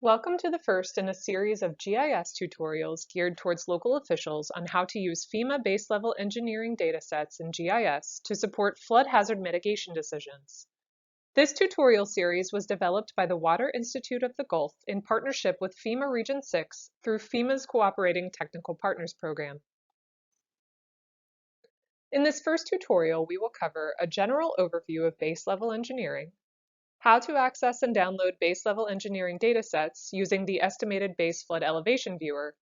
Welcome to the first in a series of GIS tutorials geared towards local officials on how to use FEMA base-level engineering datasets in GIS to support flood hazard mitigation decisions. This tutorial series was developed by the Water Institute of the Gulf in partnership with FEMA Region 6 through FEMA's Cooperating Technical Partners Program. In this first tutorial, we will cover a general overview of base-level engineering, how to access and download base-level engineering datasets using the Estimated Base Flood Elevation Viewer,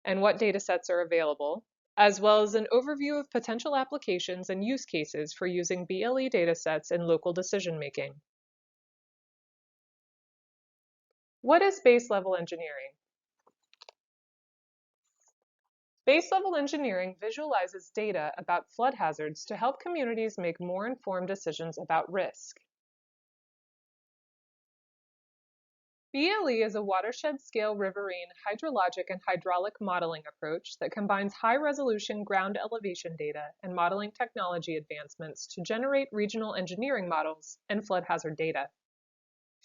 and what datasets are available, as well as an overview of potential applications and use cases for using BLE datasets in local decision-making. What is base-level engineering? Base-level engineering visualizes data about flood hazards to help communities make more informed decisions about risk. BLE is a watershed-scale riverine hydrologic and hydraulic modeling approach that combines high-resolution ground elevation data and modeling technology advancements to generate regional engineering models and flood hazard data.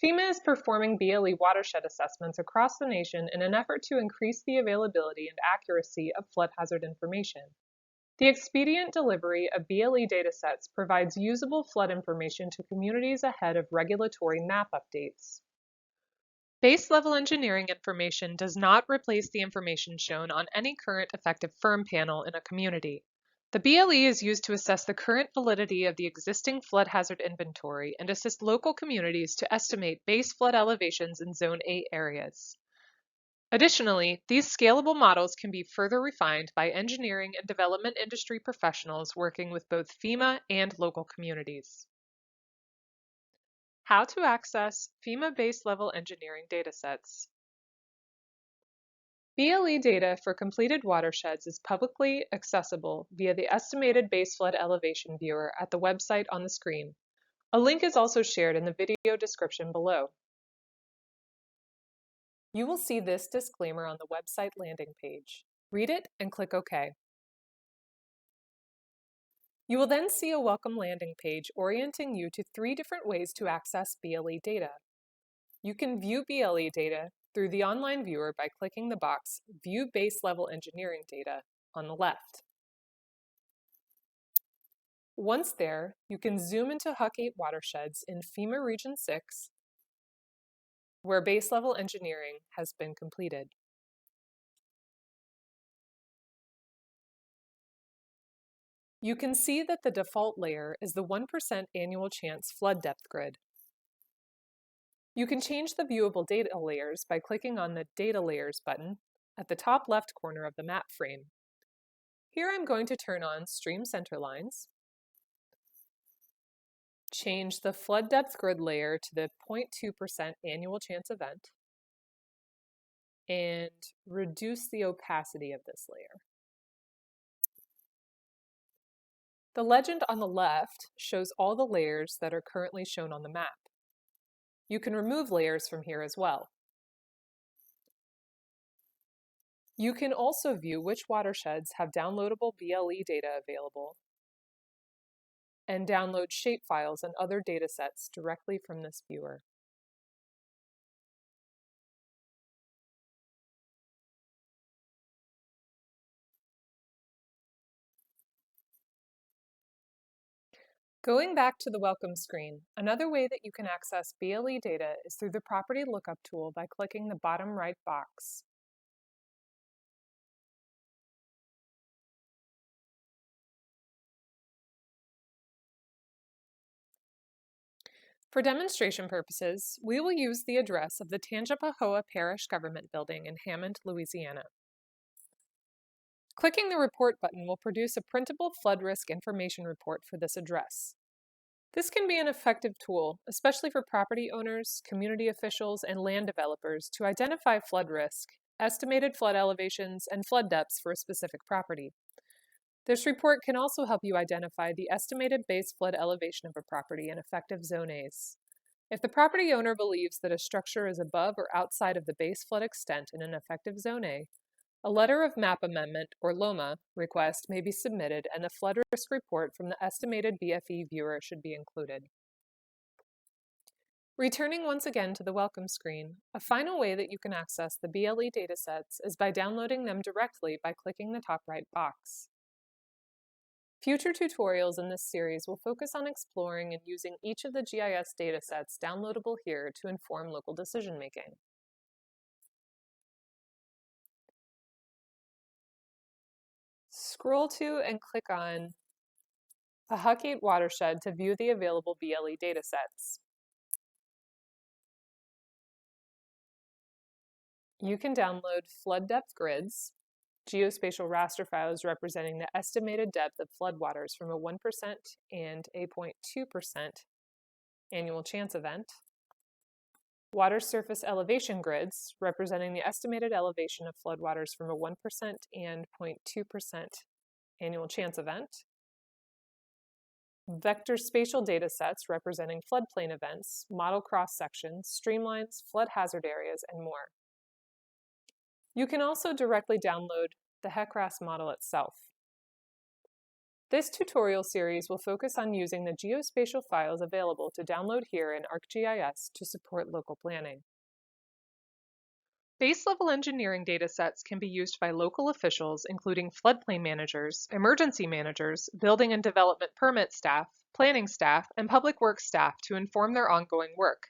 FEMA is performing BLE watershed assessments across the nation in an effort to increase the availability and accuracy of flood hazard information. The expedient delivery of BLE datasets provides usable flood information to communities ahead of regulatory map updates. Base-level engineering information does not replace the information shown on any current effective firm panel in a community. The BLE is used to assess the current validity of the existing flood hazard inventory and assist local communities to estimate base flood elevations in Zone 8 areas. Additionally, these scalable models can be further refined by engineering and development industry professionals working with both FEMA and local communities. How to access FEMA base-level engineering datasets. BLE data for completed watersheds is publicly accessible via the Estimated Base Flood Elevation Viewer at the website on the screen. A link is also shared in the video description below. You will see this disclaimer on the website landing page. Read it and click OK. You will then see a welcome landing page orienting you to 3 different ways to access BLE data. You can view BLE data through the online viewer by clicking the box View Base-Level Engineering Data on the left. Once there, you can zoom into HUC 8 watersheds in FEMA Region 6, where base-level engineering has been completed. You can see that the default layer is the 1% annual chance flood depth grid. You can change the viewable data layers by clicking on the Data Layers button at the top left corner of the map frame. Here I'm going to turn on Stream Centerlines, change the flood depth grid layer to the 0.2% annual chance event, and reduce the opacity of this layer. The legend on the left shows all the layers that are currently shown on the map. You can remove layers from here as well. You can also view which watersheds have downloadable BLE data available and download shapefiles and other datasets directly from this viewer. Going back to the welcome screen, another way that you can access BLE data is through the Property Lookup tool by clicking the bottom right box. For demonstration purposes, we will use the address of the Tangipahoa Parish Government Building in Hammond, Louisiana. Clicking the Report button will produce a printable flood risk information report for this address. This can be an effective tool, especially for property owners, community officials, and land developers to identify flood risk, estimated flood elevations, and flood depths for a specific property. This report can also help you identify the estimated base flood elevation of a property in effective Zone A's. If the property owner believes that a structure is above or outside of the base flood extent in an effective Zone a letter of map amendment, or LOMA, request may be submitted and the flood risk report from the estimated BFE viewer should be included. Returning once again to the welcome screen, a final way that you can access the BLE datasets is by downloading them directly by clicking the top right box. Future tutorials in this series will focus on exploring and using each of the GIS datasets downloadable here to inform local decision-making. Scroll to and click on Pawhuket Watershed to view the available BLE datasets. You can download flood depth grids, geospatial raster files representing the estimated depth of floodwaters from a 1% and a 0.2% annual chance event, water surface elevation grids representing the estimated elevation of floodwaters from a 1% and 0.2% annual chance event, vector spatial data sets representing floodplain events, model cross-sections, streamlines, flood hazard areas, and more. You can also directly download the HEC-RAS model itself. This tutorial series will focus on using the geospatial files available to download here in ArcGIS to support local planning. Base-level engineering datasets can be used by local officials, including floodplain managers, emergency managers, building and development permit staff, planning staff, and public works staff to inform their ongoing work.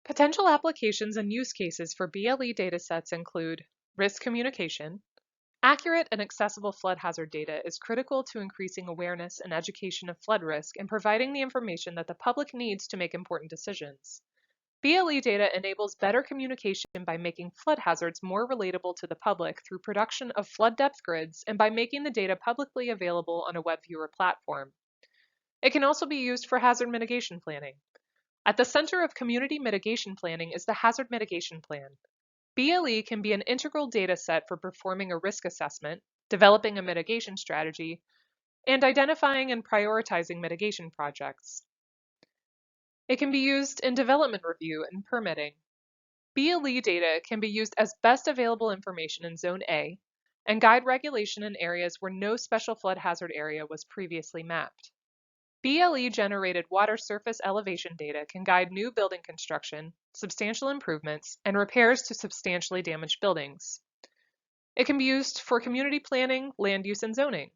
Potential applications and use cases for BLE datasets include risk communication. Accurate and accessible flood hazard data is critical to increasing awareness and education of flood risk and providing the information that the public needs to make important decisions. BLE data enables better communication by making flood hazards more relatable to the public through production of flood depth grids and by making the data publicly available on a web viewer platform. It can also be used for hazard mitigation planning. At the center of community mitigation planning is the Hazard Mitigation Plan. BLE can be an integral data set for performing a risk assessment, developing a mitigation strategy, and identifying and prioritizing mitigation projects. It can be used in development review and permitting. BLE data can be used as best available information in Zone A and guide regulation in areas where no special flood hazard area was previously mapped. BLE-generated water surface elevation data can guide new building construction, substantial improvements, and repairs to substantially damaged buildings. It can be used for community planning, land use, and zoning.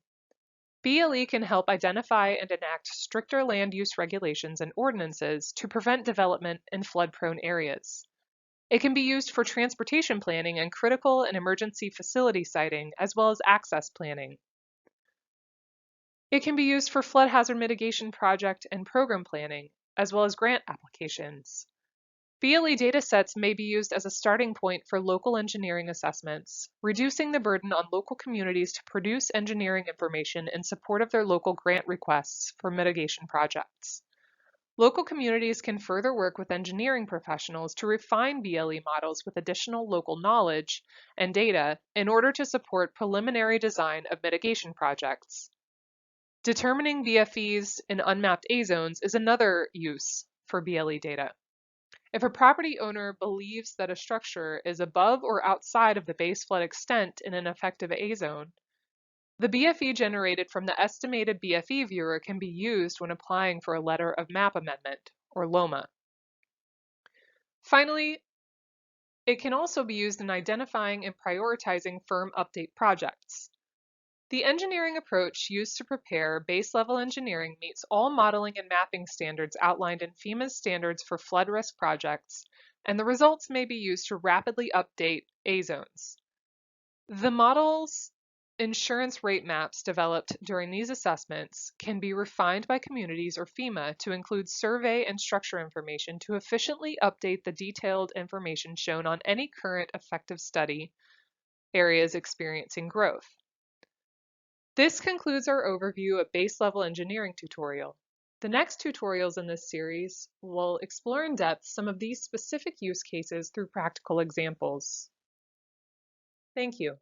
BLE can help identify and enact stricter land use regulations and ordinances to prevent development in flood-prone areas. It can be used for transportation planning and critical and emergency facility siting, as well as access planning. It can be used for flood hazard mitigation project and program planning, as well as grant applications. BLE datasets may be used as a starting point for local engineering assessments, reducing the burden on local communities to produce engineering information in support of their local grant requests for mitigation projects. Local communities can further work with engineering professionals to refine BLE models with additional local knowledge and data in order to support preliminary design of mitigation projects. Determining VFEs in unmapped A zones is another use for BLE data. If a property owner believes that a structure is above or outside of the base flood extent in an effective A zone, the BFE generated from the estimated BFE viewer can be used when applying for a letter of map amendment, or LOMA. Finally, it can also be used in identifying and prioritizing firm update projects. The engineering approach used to prepare base-level engineering meets all modeling and mapping standards outlined in FEMA's standards for flood risk projects, and the results may be used to rapidly update A zones. The model's insurance rate maps developed during these assessments can be refined by communities or FEMA to include survey and structure information to efficiently update the detailed information shown on any current effective study areas experiencing growth. This concludes our overview of base-level engineering tutorial. The next tutorials in this series will explore in depth some of these specific use cases through practical examples. Thank you.